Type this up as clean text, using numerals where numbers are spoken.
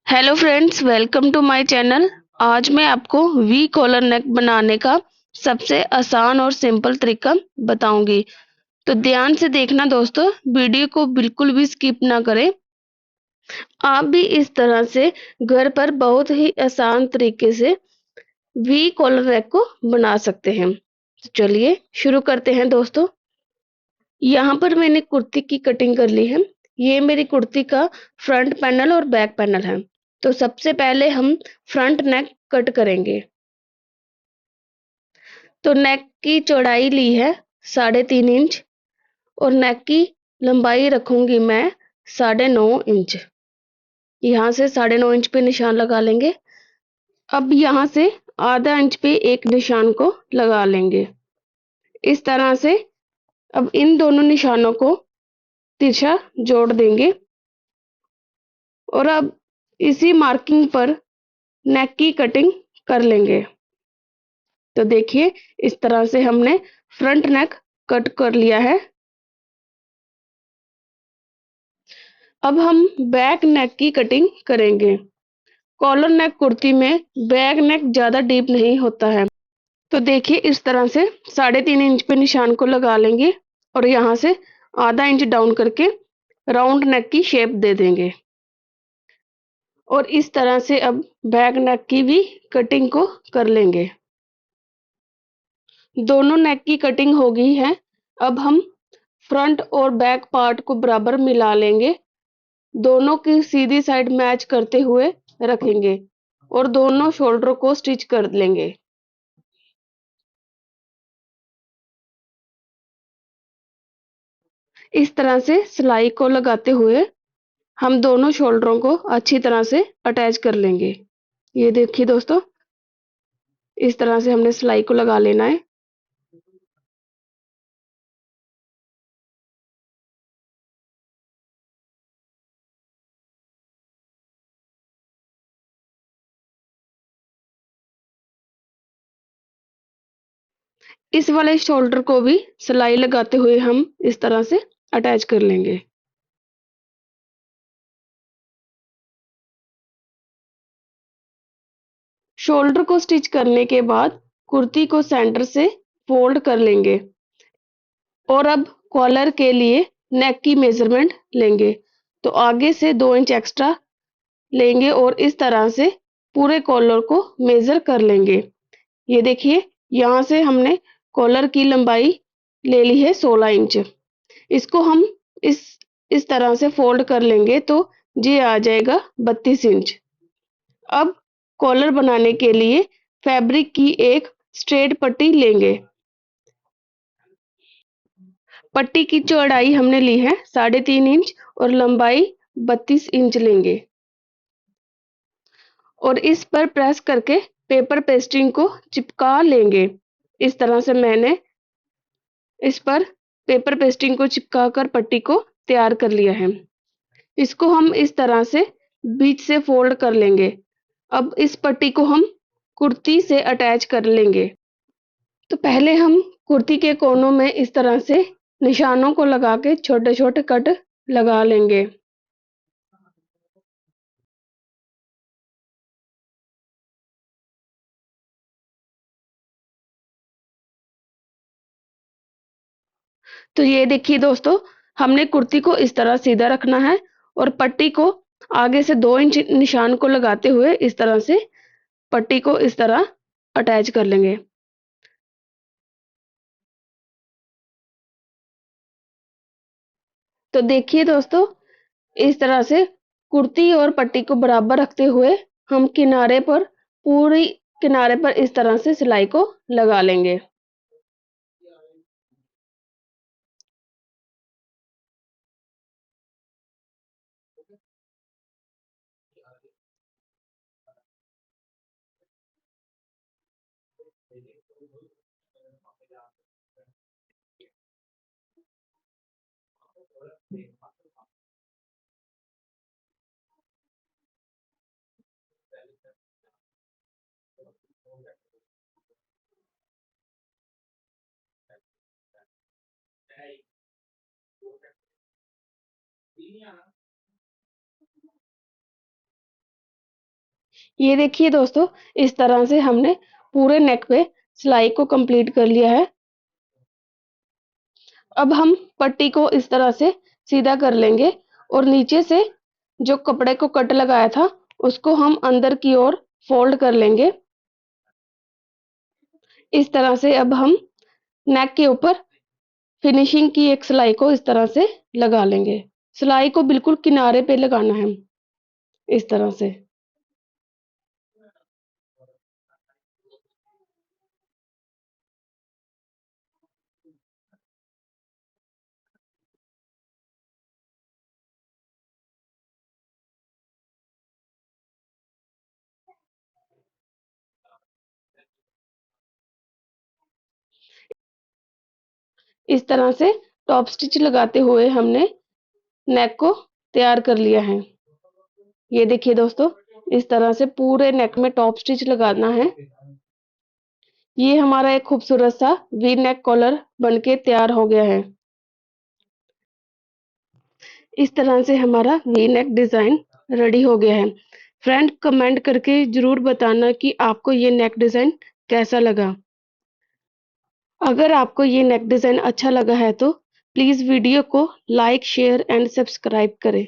Hello friends, welcome to my channel. आज मैं आपको वी कॉलर नेक बनाने का सबसे आसान और सिंपल तरीका बताऊंगी। तो ध्यान से देखना दोस्तों, वीडियो को बिल्कुल भी स्किप ना करें। आप भी इस तरह से घर पर बहुत ही आसान तरीके से वी कॉलर नेक को बना सकते हैं। तो चलिए शुरू करते हैं दोस्तों। यहाँ पर मैंने कुर्ती की कटिंग कर ली है। ये मेरी कुर्ती का फ्रंट पैनल और बैक पैनल है। तो सबसे पहले हम फ्रंट नेक कट करेंगे। तो नेक की चौड़ाई ली है 3.5 इंच और नेक की लंबाई रखूंगी मैं 9.5 इंच। यहाँ से 9.5 इंच पे निशान लगा लेंगे। अब यहाँ से आधा इंच पे एक निशान को लगा लेंगे इस तरह से। अब इन दोनों निशानों को तिरछा जोड़ देंगे और अब इसी मार्किंग पर नेक की कटिंग कर लेंगे। तो देखिए, इस तरह से हमने फ्रंट नेक कट कर लिया है। अब हम बैक नेक की कटिंग करेंगे। कॉलर नेक कुर्ती में बैक नेक ज्यादा डीप नहीं होता है। तो देखिए, इस तरह से 3.5 इंच पे निशान को लगा लेंगे और यहाँ से आधा इंच डाउन करके राउंड नेक की शेप दे देंगे। और इस तरह से अब बैक नेक की भी कटिंग को कर लेंगे। दोनों नेक की कटिंग हो गई है। अब हम फ्रंट और बैक पार्ट को बराबर मिला लेंगे। दोनों की सीधी साइड मैच करते हुए रखेंगे और दोनों शोल्डर को स्टिच कर लेंगे। इस तरह से सिलाई को लगाते हुए हम दोनों शोल्डरों को अच्छी तरह से अटैच कर लेंगे। ये देखिए दोस्तों, इस तरह से हमने सिलाई को लगा लेना है। इस वाले शोल्डर को भी सिलाई लगाते हुए हम इस तरह से अटैच कर लेंगे। शोल्डर को स्टिच करने के बाद कुर्ती को सेंटर से फोल्ड कर लेंगे और अब कॉलर के लिए नेक की मेजरमेंट लेंगे। तो आगे से 2 इंच एक्स्ट्रा लेंगे और इस तरह से पूरे कॉलर को मेजर कर लेंगे। ये देखिए, यहाँ से हमने कॉलर की लंबाई ले ली है 16 इंच। इसको हम इस इस तरह से फोल्ड कर लेंगे तो ये आ जाएगा 32 इंच। अब कॉलर बनाने के लिए फैब्रिक की एक स्ट्रेट पट्टी लेंगे। पट्टी की चौड़ाई हमने ली है 3.5 इंच और लंबाई 32 इंच लेंगे और इस पर प्रेस करके पेपर पेस्टिंग को चिपका लेंगे। इस तरह से मैंने इस पर पेपर पेस्टिंग को चिपका कर पट्टी को तैयार कर लिया है। इसको हम इस तरह से बीच से फोल्ड कर लेंगे। अब इस पट्टी को हम कुर्ती से अटैच कर लेंगे। तो पहले हम कुर्ती के कोनों में इस तरह से निशानों को लगा के छोटे छोटे कट लगा लेंगे। तो ये देखिए दोस्तों, हमने कुर्ती को इस तरह सीधा रखना है और पट्टी को आगे से 2 इंच निशान को लगाते हुए इस तरह से पट्टी को इस तरह अटैच कर लेंगे। तो देखिए दोस्तों, इस तरह से कुर्ती और पट्टी को बराबर रखते हुए हम किनारे पर पूरी किनारे पर इस तरह से सिलाई को लगा लेंगे। ये देखिए दोस्तों, इस तरह से हमने पूरे नेक पे सिलाई को कंप्लीट कर लिया है। अब हम पट्टी को इस तरह से सीधा कर लेंगे और नीचे से जो कपड़े को कट लगाया था उसको हम अंदर की ओर फोल्ड कर लेंगे। इस तरह से अब हम नेक के ऊपर फिनिशिंग की एक सिलाई को इस तरह से लगा लेंगे। सिलाई को बिल्कुल किनारे पे लगाना है, इस तरह से। इस तरह से टॉप स्टिच लगाते हुए हमने नेक को तैयार कर लिया है। ये देखिए दोस्तों, इस तरह से पूरे नेक में टॉप स्टिच लगाना है। ये हमारा एक खूबसूरत सा वी नेक कॉलर बनके तैयार हो गया है। इस तरह से हमारा वी नेक डिजाइन रेडी हो गया है। फ्रेंड, कमेंट करके जरूर बताना कि आपको ये नेक डिजाइन कैसा लगा। अगर आपको ये नेक डिजाइन अच्छा लगा है तो प्लीज वीडियो को लाइक, शेयर एंड सब्सक्राइब करें।